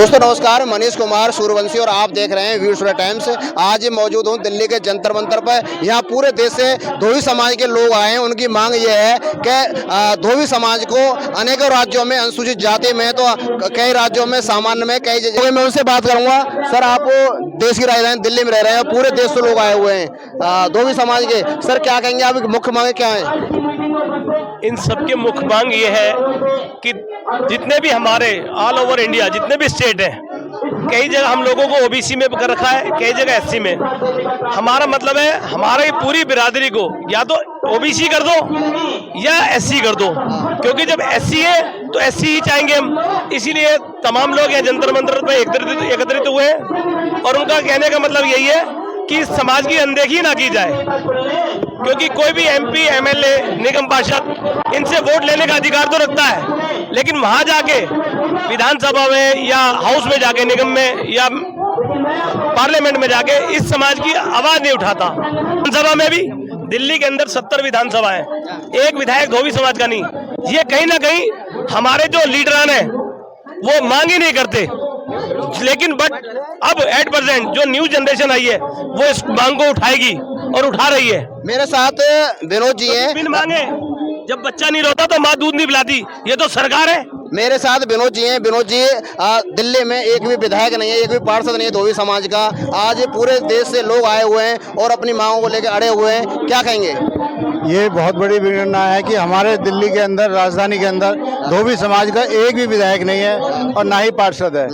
दोस्तों नमस्कार, मनीष कुमार सूर्यवंशी और आप देख रहे हैं वीर सूर्य टाइम्स। आज मौजूद हूं दिल्ली के जंतर मंतर पर। यहां पूरे देश से धोबी समाज के लोग आए हैं। उनकी मांग ये है कि धोबी समाज को अनेकों राज्यों में अनुसूचित जाति में, तो कई राज्यों में सामान्य में, कई जगह मैं उनसे बात करूंगा। सर, आप देश की राजधानी दिल्ली में रह रहे हैं, पूरे देश से लोग आए हुए हैं धोबी समाज के। सर, क्या कहेंगे, आपकी मुख्य मांगे क्या है? इन सबके मुख्य मांग ये है कि जितने भी हमारे ऑल ओवर इंडिया जितने भी स्टेट हैं, कई जगह हम लोगों को ओबीसी में कर रखा है, कई जगह एससी में। हमारा मतलब है हमारी पूरी बिरादरी को या तो ओबीसी कर दो या एससी कर दो, क्योंकि जब एससी है तो एससी ही चाहेंगे हम। इसीलिए तमाम लोग यहाँ जंतर मंतर पर एकत्रित हुए हैं और उनका कहने का मतलब यही है कि समाज की अनदेखी ना की जाए, क्योंकि कोई भी एमपी, एमएलए, निगम पार्षद इनसे वोट लेने का अधिकार तो रखता है, लेकिन वहां जाके विधानसभा में या हाउस में जाके, निगम में या पार्लियामेंट में जाके इस समाज की आवाज नहीं उठाता। विधानसभा में भी दिल्ली के अंदर 70 विधानसभा है, एक विधायक धोबी समाज का नहीं। ये कहीं ना कहीं हमारे जो लीडरान है वो मांग ही नहीं करते, लेकिन बट अब एट प्रेजेंट जो न्यू जनरेशन आई है वो इस मांग को उठाएगी और उठा रही है। मेरे साथ विनोद जी हैं। बिन मांगे जब बच्चा नहीं रोता तो माँ दूध नहीं पिलाती, ये तो सरकार है। मेरे साथ विनोद जी हैं। विनोद जी, दिल्ली में एक भी विधायक नहीं है, एक भी पार्षद नहीं है धोबी समाज का। आज पूरे देश से लोग आए हुए हैं और अपनी मांगों को लेकर अड़े हुए हैं, क्या कहेंगे? ये बहुत बड़ी विडंबना है कि हमारे दिल्ली के अंदर, राजधानी के अंदर धोबी समाज का एक भी विधायक नहीं है और ना ही पार्षद है,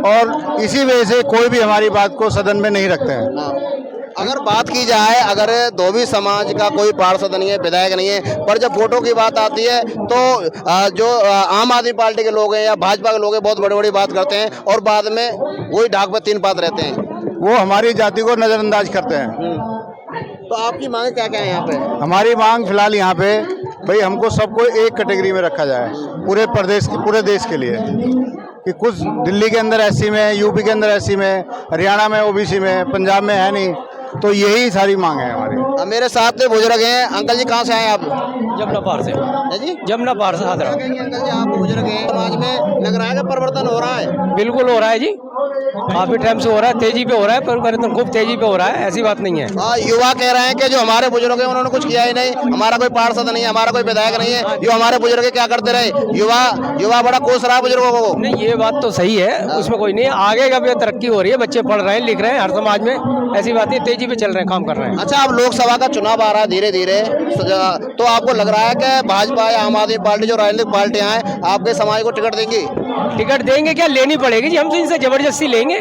और इसी वजह से कोई भी हमारी बात को सदन में नहीं रखते हैं। अगर बात की जाए, अगर धोबी समाज का कोई पार्षद नहीं है, विधायक नहीं है, पर जब वोटों की बात आती है तो जो आम आदमी पार्टी के लोग हैं या भाजपा के लोग हैं बहुत बड़ी बड़ी बात करते हैं और बाद में वही ढाक पर तीन पात रहते हैं। वो हमारी जाति को नजरअंदाज करते हैं। तो आपकी मांग क्या क्या है यहाँ पे? हमारी मांग फिलहाल यहाँ पे भाई, हमको सबको एक कैटेगरी में रखा जाए पूरे देश के लिए, कि कुछ दिल्ली के अंदर एससी में, यूपी के अंदर एससी में, हरियाणा में ओबीसी में, पंजाब में है नहीं। तो यही सारी मांग है हमारी। मेरे साथ बुजुर्ग हैं। अंकल जी, कहाँ से आए आप? जमुना पार से। जी, जमुना पार से हाथ अंकल जी, आप बुजुर्ग हैं, समाज में लग रहा है कि परिवर्तन हो रहा है? बिल्कुल हो रहा है जी, काफी टाइम से हो रहा है, तेजी पे हो रहा है, परिवर्तन खूब तेजी पे हो रहा है, ऐसी बात नहीं है। युवा कह रहे हैं कि जो हमारे बुजुर्ग हैं उन्होंने कुछ किया ही नहीं, हमारा कोई पार्षद नहीं है, हमारा कोई विधायक नहीं है, जो हमारे बुजुर्ग क्या करते रहे। युवा बड़ा कोस रहा है बुजुर्गों को। नहीं, ये बात तो सही है, उसमें कोई नहीं है। आगे का भी तरक्की हो रही है, बच्चे पढ़ रहे हैं, लिख रहे हैं, हर समाज में ऐसी बात नहीं, तेजी पे चल रहे हैं, काम कर रहे हैं। अच्छा, अब लोकसभा का चुनाव आ रहा है धीरे धीरे, तो आपको लग रहा है कि भाजपा या आम आदमी पार्टी, जो राजनीतिक पार्टियां हैं, आपके समाज को टिकट देंगी? टिकट देंगे क्या, लेनी पड़ेगी जी, हम तो इनसे जबरदस्ती लेंगे।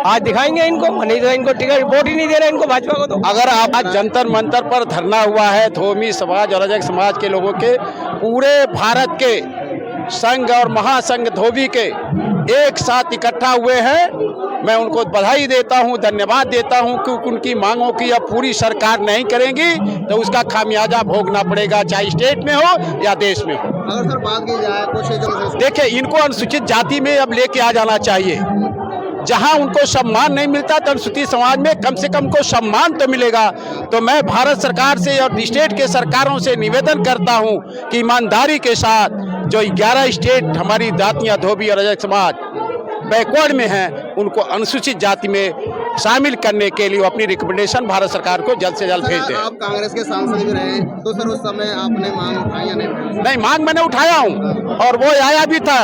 आज दिखाएंगे इनको, नहीं तो इनको टिकट, वोट ही नहीं दे रहे इनको, भाजपा को। तो अगर आप आज जंतर मंतर पर धरना हुआ है धोबी समाज और रजक समाज के लोगों के, पूरे भारत के संघ और महासंघ धोबी के एक साथ इकट्ठा हुए हैं। मैं उनको बधाई देता हूं, धन्यवाद देता हूं कि उनकी मांगों की अब पूरी सरकार नहीं करेंगी तो उसका खामियाजा भोगना पड़ेगा, चाहे स्टेट में हो या देश में हो। अगर सर बात की जाए कुछ, देखिए, इनको अनुसूचित जाति में अब लेके आ जाना चाहिए। जहां उनको सम्मान नहीं मिलता तो अनुसूचित समाज में कम से कम को सम्मान तो मिलेगा। तो मैं भारत सरकार से और स्टेट के सरकारों से निवेदन करता हूं कि ईमानदारी के साथ जो 11 स्टेट हमारी जातियां धोबी और रजक समाज बैकवर्ड में हैं, उनको अनुसूचित जाति में शामिल करने के लिए अपनी रिकमेंडेशन भारत सरकार को जल्द से जल्द भेज दें। आप कांग्रेस के सांसद भी रहे, तो सर उस समय आपने मांग उठाई या नहीं? नहीं, मांग मैंने उठाया हूँ और वो आया भी था।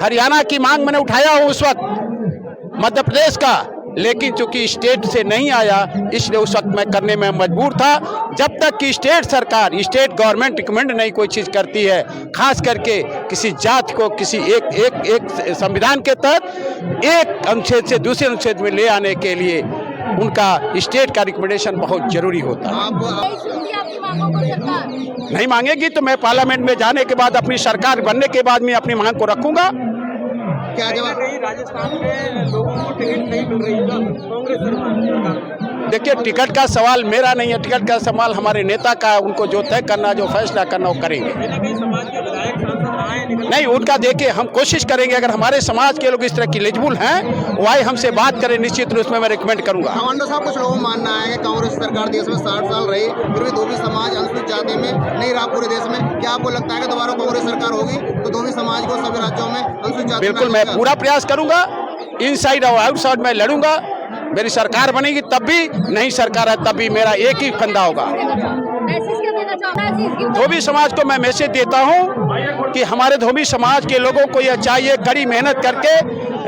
हरियाणा की मांग मैंने उठाया हूँ उस वक्त, मध्य प्रदेश का, लेकिन चूंकि स्टेट से नहीं आया इसलिए उस वक्त मैं करने में मजबूर था। जब तक कि स्टेट सरकार, स्टेट गवर्नमेंट रिकमेंड नहीं कोई चीज़ करती है, खास करके किसी जाति को किसी एक संविधान के तहत एक अनुच्छेद से दूसरे अनुच्छेद में ले आने के लिए उनका स्टेट का रिकमेंडेशन बहुत जरूरी होता है। नहीं मांगेगी तो मैं पार्लियामेंट में जाने के बाद, अपनी सरकार बनने के बाद मैं अपनी मांग को रखूंगा। क्या जवाब? राजस्थान में लोगों को टिकट नहीं मिल रही है कांग्रेस सरकार। देखिए, टिकट का सवाल मेरा नहीं है, टिकट का सवाल हमारे नेता का है। उनको जो तय करना, जो फैसला करना वो करेंगे। नहीं, उनका देखिए, हम कोशिश करेंगे, अगर हमारे समाज के लोग इस तरह की एलिजिबल हैं वो आए हमसे बात करें, निश्चित रूप में मैं रिकमेंड करूंगा। साहब, कुछ लोगों का मानना है कि कांग्रेस सरकार देश में 60 साल रही, फिर भी धोबी समाज अनुसूचित जाति में नहीं रहा पूरे देश में। क्या आपको लगता है कि दोबारा कांग्रेस सरकार होगी तो धोबी समाज को सभी राज्यों में अनुसूचित जाति? बिल्कुल, मैं पूरा प्रयास करूंगा इनसाइड और आउटसाइड मैं लड़ूंगा। मेरी सरकार बनेगी तब भी, नहीं सरकार है तब भी मेरा एक ही फंदा होगा। धोबी समाज को मैं मैसेज देता हूं कि हमारे धोबी समाज के लोगों को यह चाहिए, कड़ी मेहनत करके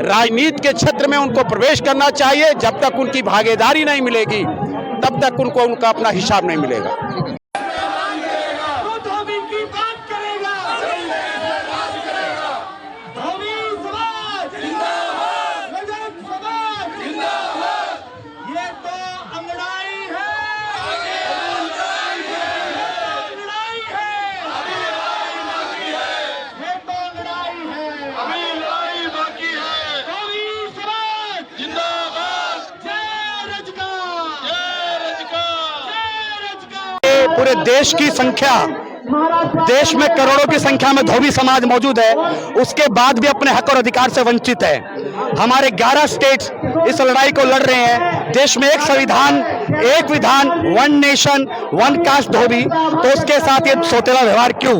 राजनीति के क्षेत्र में उनको प्रवेश करना चाहिए। जब तक उनकी भागीदारी नहीं मिलेगी तब तक उनको उनका अपना हिसाब नहीं मिलेगा। पूरे देश की संख्या, देश में करोड़ों की संख्या में धोबी समाज मौजूद है, उसके बाद भी अपने हक और अधिकार से वंचित है। हमारे 11 स्टेट्स इस लड़ाई को लड़ रहे हैं। देश में एक संविधान, एक विधान, वन नेशन वन कास्ट धोबी, तो उसके साथ ये सौतेला व्यवहार क्यों?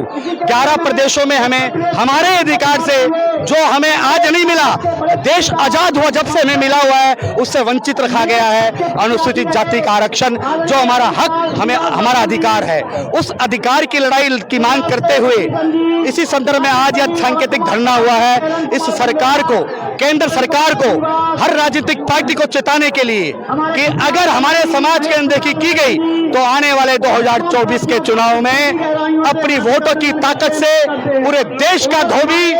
11 प्रदेशों में हमें हमारे अधिकार से जो हमें आज नहीं मिला, देश आजाद हुआ जब से हमें मिला हुआ है, उससे वंचित रखा गया है। अनुसूचित जाति का आरक्षण जो हमारा हक, हमें हमारा अधिकार है, उस अधिकार की लड़ाई की मांग करते हुए इसी संदर्भ में आज यह सांकेतिक धरना हुआ है। इस सरकार को, केंद्र सरकार को, हर राजनीतिक पार्टी को चेताने के लिए कि अगर हमारे समाज की अनदेखी की गई तो आने वाले 2024 के चुनाव में अपनी वोटों की ताकत से पूरे देश का धोबी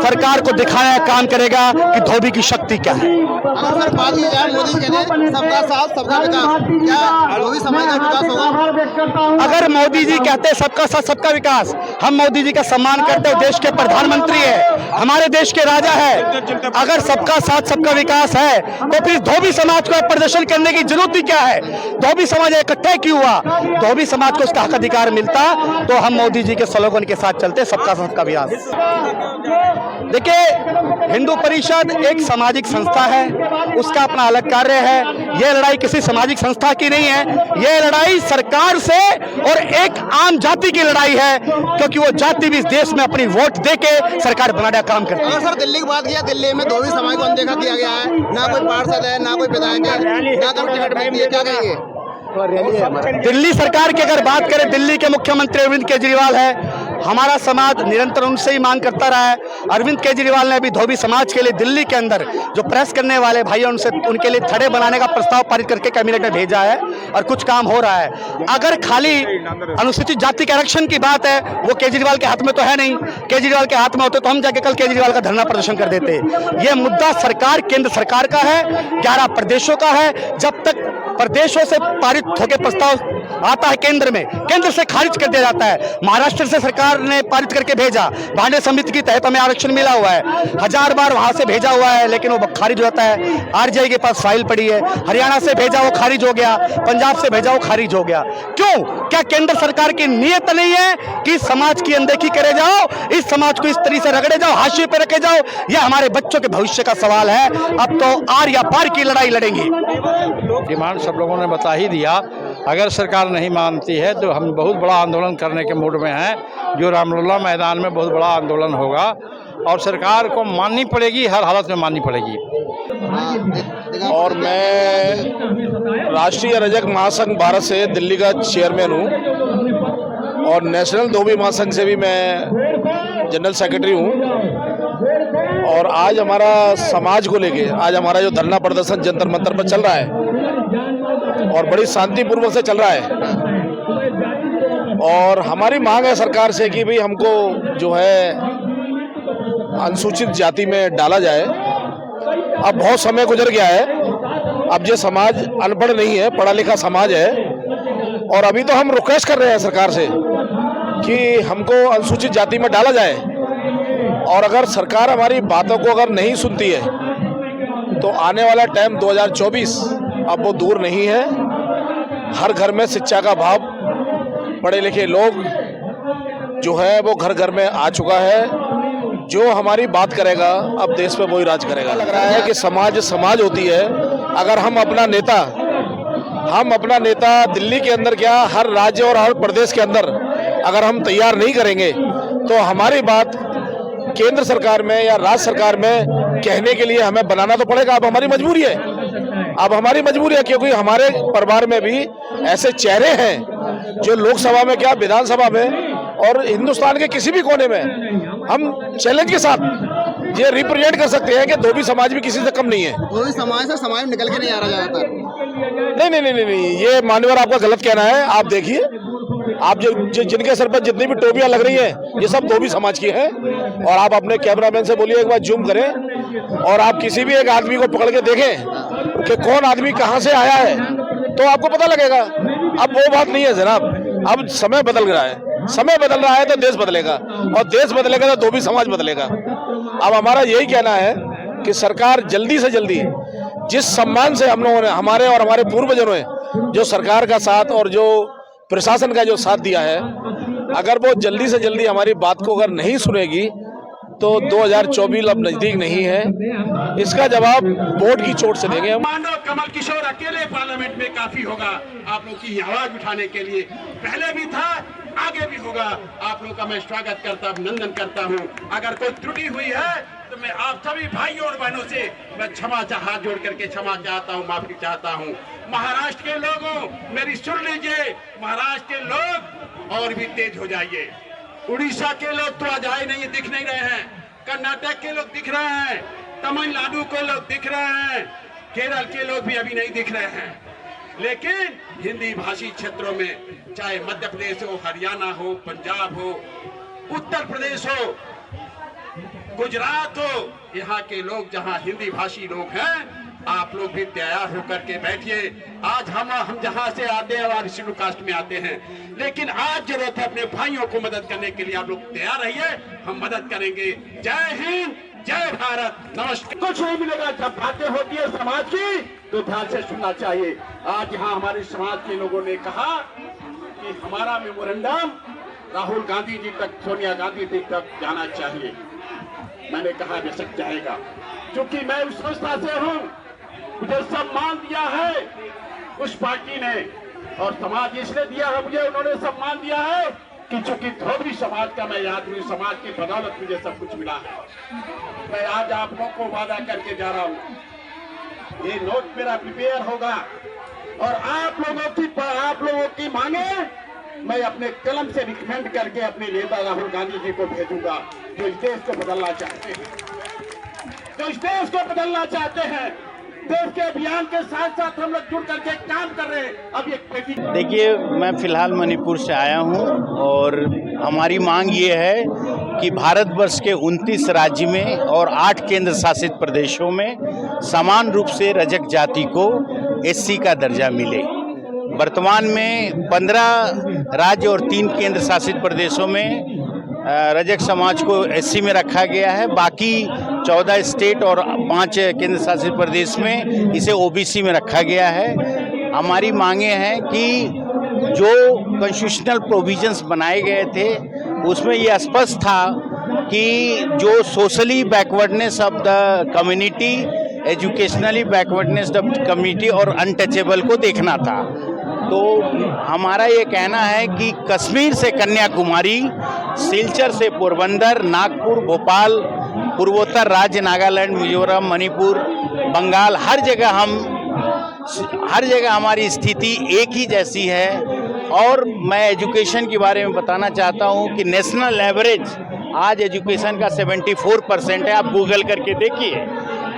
सरकार को दिखाने का काम करेगा कि धोबी की शक्ति क्या है। अगर सर बात की जाए, मोदी कहते हैं सबका साथ सबका विकास, क्या धोबी समाज का विकास होगा? अगर मोदी जी कहते हैं सबका साथ सबका विकास, हम मोदी जी का सम्मान करते हैं। देश के प्रधानमंत्री है, हमारे देश के राजा है। अगर सबका साथ सबका विकास है तो फिर धोबी समाज को प्रदर्शन करने की जरूरत ही क्या है? धोबी समाज इकट्ठा क्यों हुआ? धोबी समाज को उसका हक अधिकार मिलता तो हम मोदी जी के स्लोगन के साथ चलते, सबका साथ सबका विकास। देखिए, हिंदू परिषद एक सामाजिक संस्था है, उसका अपना अलग कार्य है। यह लड़ाई किसी सामाजिक संस्था की नहीं है, यह लड़ाई सरकार से और एक आम जाति की लड़ाई है, क्योंकि वो जाति भी इस देश में अपनी वोट देके सरकार बनाने का काम करती है। अगर सर दिल्ली की बात किया, दिल्ली में धोबी समाज को अनदेखा किया गया है, ना कोई पार्षद है, ना कोई विधायक है, ना कोई टिकट मिलती है, क्या कहेंगे? दिल्ली सरकार की अगर बात करें, दिल्ली के मुख्यमंत्री अरविंद केजरीवाल है, हमारा समाज निरंतर उनसे ही मांग करता रहा है। अरविंद केजरीवाल ने अभी धोबी समाज के लिए दिल्ली के अंदर जो प्रेस करने वाले भाई उनसे, उनके लिए थड़े बनाने का प्रस्ताव पारित करके कैबिनेट में भेजा है और कुछ काम हो रहा है। अगर खाली अनुसूचित जाति के आरक्षण की बात है, वो केजरीवाल के हाथ में तो है नहीं। केजरीवाल के हाथ में होते तो हम जाके कल केजरीवाल का धरना प्रदर्शन कर देते। ये मुद्दा सरकार, केंद्र सरकार का है, 11 प्रदेशों का है। जब तक प्रदेशों से पारित होकर प्रस्ताव आता है केंद्र में, केंद्र से खारिज कर दिया जाता है। महाराष्ट्र से सरकार ने पारित करके भेजा, भांडे समिति के तहत हमें आरक्षण मिला हुआ है, 1000 बार वहां से भेजा हुआ है, लेकिन वो खारिज होता है। आरजीआई के पास फाइल पड़ी है, हरियाणा से भेजा वो खारिज हो गया, पंजाब से भेजा वो खारिज हो गया। क्यों? क्या केंद्र सरकार की नीयत नहीं है कि समाज की अनदेखी करे जाओ, इस समाज को इस तरीके से रगड़े जाओ, हाशिए पे रखे जाओ? यह हमारे बच्चों के भविष्य का सवाल है। अब तो आर या पार की लड़ाई लड़ेंगे। डिमांड सब लोगों ने बता ही दिया। अगर सरकार नहीं मानती है तो हम बहुत बड़ा आंदोलन करने के मूड में हैं, जो रामलला मैदान में बहुत बड़ा आंदोलन होगा और सरकार को माननी पड़ेगी, हर हालत में माननी पड़ेगी। और मैं राष्ट्रीय रजक महासंघ भारत से दिल्ली का चेयरमैन हूँ और नेशनल धोबी महासंघ से भी मैं जनरल सेक्रेटरी हूँ। और आज हमारा समाज को लेके, आज हमारा जो धरना प्रदर्शन जंतर मंतर पर चल रहा है और बड़ी शांतिपूर्वक से चल रहा है, और हमारी मांग है सरकार से कि भाई हमको जो है अनुसूचित जाति में डाला जाए। अब बहुत समय गुजर गया है, अब ये समाज अनपढ़ नहीं है, पढ़ा लिखा समाज है, और अभी तो हम रिक्वेस्ट कर रहे हैं सरकार से कि हमको अनुसूचित जाति में डाला जाए। और अगर सरकार हमारी बातों को अगर नहीं सुनती है तो आने वाला टाइम 2024 अब वो दूर नहीं है। हर घर में शिक्षा का भाव, पढ़े लिखे लोग जो है वो घर घर में आ चुका है। जो हमारी बात करेगा अब देश पे वही राज करेगा। लग रहा है कि समाज समाज होती है। अगर हम अपना नेता दिल्ली के अंदर क्या, हर राज्य और हर प्रदेश के अंदर अगर हम तैयार नहीं करेंगे तो हमारी बात केंद्र सरकार में या राज्य सरकार में कहने के लिए हमें बनाना तो पड़ेगा। अब हमारी मजबूरी है, अब हमारी मजबूरी है, क्योंकि हमारे परिवार में भी ऐसे चेहरे हैं जो लोकसभा में क्या विधानसभा में और हिंदुस्तान के किसी भी कोने में हम चैलेंज के साथ ये रिप्रेजेंट कर सकते हैं कि धोबी समाज भी किसी से कम नहीं है। धोबी समाज से समाज में निकल के नहीं आ रहा ज्यादातर। नहीं, ये मान्यवर आपका गलत कहना है। आप देखिए, आप जो जिनके सर पर जितनी भी टोपियां लग रही हैं ये सब धोबी समाज की हैं। और आप अपने कैमरामैन से बोलिए एक बार जूम करें और आप किसी भी एक आदमी को पकड़ के देखें कि कौन आदमी कहां से आया है, तो आपको पता लगेगा। अब वो बात नहीं है जनाब, अब समय बदल रहा है, समय बदल रहा है तो देश बदलेगा, और देश बदलेगा तो धोबी समाज बदलेगा। अब हमारा यही कहना है कि सरकार जल्दी से जल्दी, जिस सम्मान से हम लोगों ने, हमारे और हमारे पूर्वजों ने जो सरकार का साथ और जो प्रशासन का जो साथ दिया है, अगर वो जल्दी से जल्दी हमारी बात को अगर नहीं सुनेगी तो 2024 अब नजदीक नहीं है। इसका जवाब वोट की चोट से देंगे हम। मानव कमल किशोर अकेले पार्लियामेंट में काफी होगा आप लोग की आवाज उठाने के लिए, पहले भी था, आगे भी होगा। आप लोग का मैं स्वागत करता, अभिनंदन करता हूं। अगर कोई त्रुटि हुई है तो मैं आप सभी भाइयों और बहनों से मैं हाथ जोड़ करके क्षमा चाहता हूं, माफी चाहता हूं। महाराष्ट्र के लोगों, मेरी सुन लीजिए, महाराष्ट्र के लोग और भी तेज हो जाइए। उड़ीसा के लोग तो आज आए नहीं, दिख नहीं रहे हैं। कर्नाटक के लोग दिख रहे हैं, तमिलनाडु के लोग दिख रहे हैं, केरल के लोग भी अभी नहीं दिख रहे हैं। लेकिन हिंदी भाषी क्षेत्रों में, चाहे मध्य प्रदेश हो, हरियाणा हो, पंजाब हो, उत्तर प्रदेश हो, गुजरात हो, यहाँ के लोग जहाँ हिंदी भाषी लोग हैं, आप लोग भी तैयार होकर के बैठिए। आज हम जहां से आते हैं और शेड्यूल कास्ट में आते हैं, लेकिन आज जरूरत है अपने भाइयों को मदद करने के लिए। आप लोग तैयार रहिए, हम मदद करेंगे। जय हिंद, जय भारत, नमस्कार। कुछ नहीं मिलेगा। जब बातें होती है समाज की तो ध्यान से सुनना चाहिए। आज यहाँ हमारे समाज के लोगों ने कहा कि हमारा मेमोरेंडम राहुल गांधी जी तक, सोनिया गांधी जी तक जाना चाहिए। मैंने कहा बेशक जाएगा, क्योंकि मैं उस संस्था से हूँ, मुझे सम्मान दिया है उस पार्टी ने, और समाज इसने दिया है मुझे, उन्होंने सम्मान दिया है कि चूंकि धोबी समाज का मैं आदमी, समाज की बदौलत मुझे सब कुछ मिला है। मैं आज आप लोगों को वादा करके जा रहा हूँ, ये नोट मेरा प्रिपेयर होगा और आप लोगों की मांगे मैं अपने कलम से रिकमेंड करके अपने नेता राहुल गांधी जी को भेजूंगा, जो इस देश को बदलना चाहते हैं, जो इस देश को बदलना चाहते हैं। देश के अभियान के साथ साथ हम लोग जुड़ करके काम कर रहे हैं। अब ये देखिए, मैं फिलहाल मणिपुर से आया हूं और हमारी मांग ये है कि भारतवर्ष के 29 राज्य में और 8 केंद्र शासित प्रदेशों में समान रूप से रजक जाति को एससी का दर्जा मिले। वर्तमान में 15 राज्य और 3 केंद्र शासित प्रदेशों में रजक समाज को एससी में रखा गया है। बाकी 14 स्टेट और 5 केंद्र शासित प्रदेश में इसे ओबीसी में रखा गया है। हमारी मांगे हैं कि जो कॉन्स्टिट्यूशनल प्रोविजंस बनाए गए थे उसमें ये स्पष्ट था कि जो socially backwardness of the community, educationally backwardness of community और अनटचेबल को देखना था। तो हमारा ये कहना है कि कश्मीर से कन्याकुमारी, सिलचर से पोरबंदर, नागपुर, भोपाल, पूर्वोत्तर राज्य नागालैंड, मिजोरम, मणिपुर, बंगाल, हर जगह हमारी स्थिति एक ही जैसी है। और मैं एजुकेशन के बारे में बताना चाहता हूँ कि नेशनल एवरेज आज एजुकेशन का 74% है। आप गूगल करके देखिए।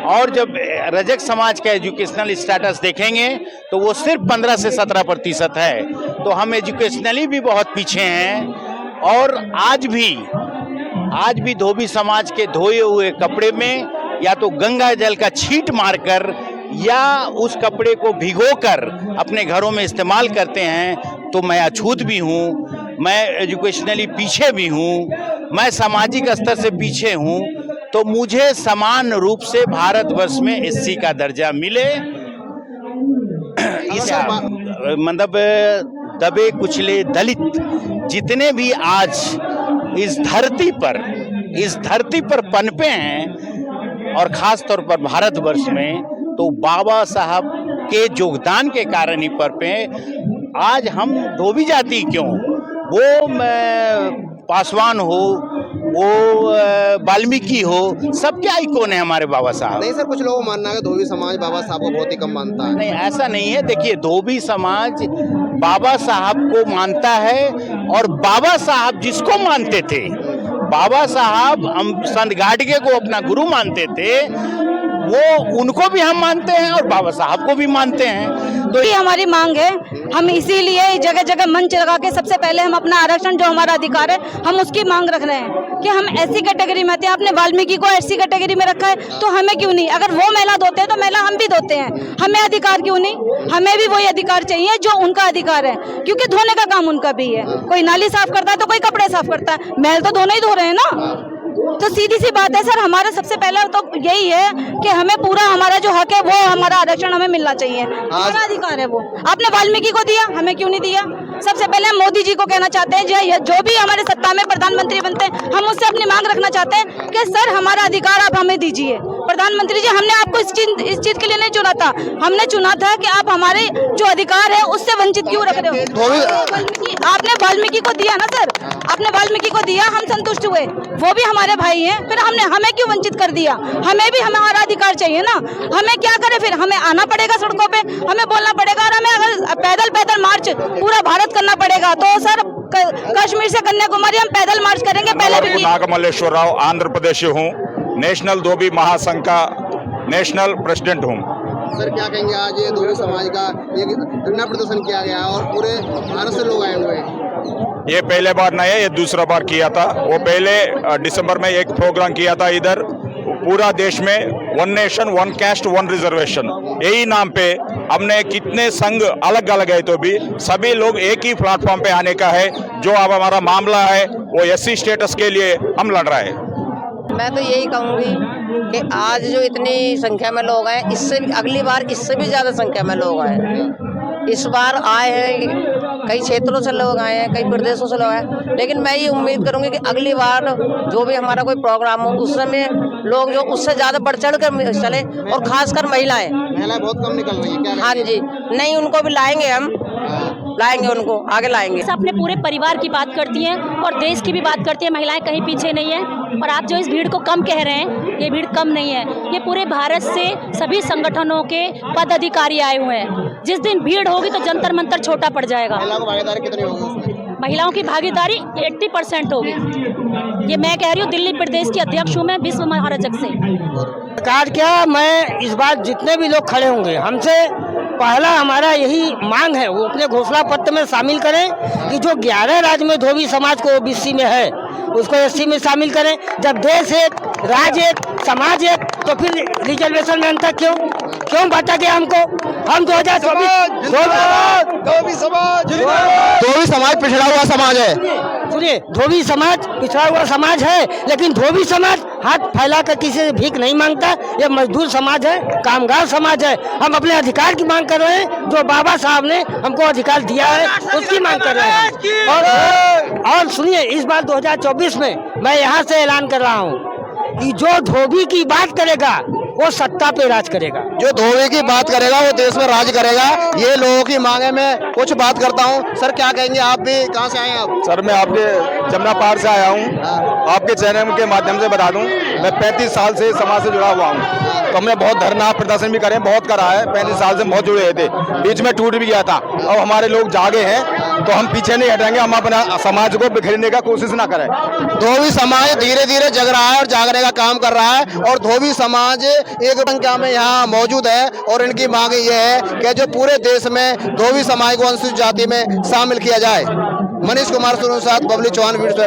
और जब रजक समाज का एजुकेशनल स्टेटस देखेंगे तो वो सिर्फ 15 से 17% है। तो हम एजुकेशनली भी बहुत पीछे हैं। और आज भी धोबी समाज के धोए हुए कपड़े में या तो गंगा जल का छींट मारकर या उस कपड़े को भिगोकर अपने घरों में इस्तेमाल करते हैं। तो मैं अछूत भी हूँ, मैं एजुकेशनली पीछे भी हूँ, मैं सामाजिक स्तर से पीछे हूँ। तो मुझे समान रूप से भारतवर्ष में एससी का दर्जा मिले। इस मतलब दबे कुचले दलित जितने भी आज इस धरती पर पनपे हैं और ख़ास तौर पर भारतवर्ष में, तो बाबा साहब के योगदान के कारण ही पनपे। आज हम धोबी जाति क्यों, वो पासवान हो, वो वाल्मीकि हो, सबके आइकॉन है हमारे बाबा साहब। नहीं सर, कुछ लोगों का मानना है कि धोबी समाज बाबा साहब को बहुत ही कम मानता है। नहीं, ऐसा नहीं है। देखिए, धोबी समाज बाबा साहब को मानता है, और बाबा साहब जिसको मानते थे, बाबा साहब हम संत गाडगे को अपना गुरु मानते थे, वो उनको भी हम मानते हैं और बाबा साहब को भी मानते हैं। तो ये हमारी मांग है, हम इसीलिए जगह जगह मंच लगा के सबसे पहले हम अपना आरक्षण, जो हमारा अधिकार है, हम उसकी मांग रख रहे हैं कि हम ऐसी कैटेगरी में आते हैं। आपने वाल्मीकि को ऐसी कैटेगरी में रखा है, तो हमें क्यों नहीं? अगर वो महिला धोते हैं तो महिला हम भी धोते हैं, हमें अधिकार क्यों नहीं? हमें भी वही अधिकार चाहिए जो उनका अधिकार है, क्योंकि धोने का काम उनका भी है। कोई नाली साफ करता है तो कोई कपड़े साफ करता है, मैल तो दोनों ही धो रहे हैं ना। तो सीधी सी बात है सर, हमारा सबसे पहला तो यही है कि हमें पूरा हमारा जो हक है, वो हमारा आरक्षण हमें मिलना चाहिए, हमारा अधिकार है वो। आपने वाल्मीकि को दिया, हमें क्यों नहीं दिया? सबसे पहले हम मोदी जी को कहना चाहते हैं, जो भी हमारे सत्ता में प्रधानमंत्री बनते हैं, हम उससे अपनी मांग रखना चाहते हैं कि सर हमारा अधिकार आप हमें दीजिए। प्रधानमंत्री जी, हमने आपको इस चीज के लिए नहीं चुना था, हमने चुना था कि आप हमारे जो अधिकार है उससे वंचित क्यों रख रहे हो? आपने वाल्मीकि को दिया ना सर, आपने वाल्मीकि को दिया, हम संतुष्ट हुए, वो भी हमारे भाई हैं, फिर हमें क्यों वंचित कर दिया? हमें भी हमारा अधिकार चाहिए ना। हमें क्या करें फिर? हमें आना पड़ेगा सड़कों पे, हमें बोलना पड़ेगा, और हमें अगर पैदल मार्च पूरा भारत करना पड़ेगा तो सर कश्मीर से कन्याकुमारी हम पैदल मार्च करेंगे। पहले भी नागमल्लेश्वर राव, आंध्र प्रदेश से हूँ, नेशनल धोबी महासंघ का नेशनल प्रेसिडेंट हूँ। सर क्या कहेंगे, आज ये धोबी समाज का एक धरना प्रदर्शन किया गया और पूरे भारत से लोग आए हुए हैं? ये पहले बार नहीं है, ये दूसरा बार किया था। वो पहले दिसंबर में एक प्रोग्राम किया था इधर पूरा देश में, one nation one caste one reservation, यही नाम पे हमने कितने संघ अलग अलग है, तो भी सभी लोग एक ही प्लेटफॉर्म पे आने का है। जो अब हमारा मामला है वो एससी स्टेटस के लिए हम लड़ रहे हैं। मैं तो यही कहूँगी कि आज जो इतनी संख्या में लोग हैं, इससे अगली बार इससे भी ज़्यादा संख्या में लोग आए। इस बार आए हैं, कई क्षेत्रों से लोग आए हैं, कई प्रदेशों से लोग आए, लेकिन मैं ये उम्मीद करूंगी कि अगली बार जो भी हमारा कोई प्रोग्राम हो, उस समय लोग जो उससे ज़्यादा बढ़ चढ़ कर चले, और खासकर महिलाएं बहुत कम निकल रही है क्या? हाँ जी, नहीं, उनको भी लाएंगे, हम लाएंगे, उनको आगे लाएंगे। अपने पूरे परिवार की बात करती हैं और देश की भी बात करती हैं, महिलाएं कहीं पीछे नहीं है। और आप जो इस भीड़ को कम कह रहे हैं, ये भीड़ कम नहीं है, ये पूरे भारत से सभी संगठनों के पदाधिकारी आए हुए हैं। जिस दिन भीड़ होगी तो जंतर मंतर छोटा पड़ जाएगा। भागीदारी कितनी होगी? महिलाओं की भागीदारी 80% होगी। ये मैं कह रही हूँ, दिल्ली प्रदेश की अध्यक्ष हूँ मैं, विश्व महाराजक से। सरकार क्या, मैं इस बार जितने भी लोग खड़े होंगे, हमसे पहला हमारा यही मांग है, वो अपने घोषणा पत्र में शामिल करें कि जो 11 राज्य में धोबी समाज को ओबीसी में है, उसको एससी में शामिल करें। जब देश एक, राज्य एक, समाज एक, तो फिर रिजर्वेशन में अंतर क्यों बांटा गया हमको? हम 2024 धोबी समाज पिछड़ा हुआ समाज है। सुनिए, धोबी समाज पिछड़ा हुआ समाज है, लेकिन धोबी समाज हाथ फैला कर किसी से भीख नहीं मांगता। ये मजदूर समाज है, कामगार समाज है। हम अपने अधिकार की मांग कर रहे हैं, जो बाबा साहब ने हमको अधिकार दिया है उसकी मांग कर रहे हैं। और सुनिए, इस बार 2024 में मैं यहाँ से ऐलान कर रहा हूँ कि जो धोबी की बात करेगा वो सत्ता पे राज करेगा। जो धोबी की बात करेगा वो देश में राज करेगा। ये लोगों की मांगे में कुछ बात करता हूँ। सर क्या कहेंगे, आप भी कहाँ से आए हैं? आप? सर मैं आपके जमुना पहाड़ से आया हूँ। आपके चैनल के माध्यम से बता दूं, मैं 35 साल से समाज से जुड़ा हुआ हूँ। तो हमने बहुत धरना प्रदर्शन भी करे, बहुत करा है। 35 साल से बहुत जुड़े थे, बीच में टूट भी गया था। अब हमारे लोग जागे हैं तो हम पीछे नहीं हटेंगे, हम अपना समाज को बिखेरने का कोशिश ना करें। धोबी समाज धीरे धीरे जग रहा है और जागने का काम कर रहा है, और धोबी समाज एक संख्या में यहाँ मौजूद है। और इनकी मांग ये है कि जो पूरे देश में धोबी समाज को अनुसूचित जाति में शामिल किया जाए। मनीष कुमार सुरू साथ बबली चौहान, वीडियो।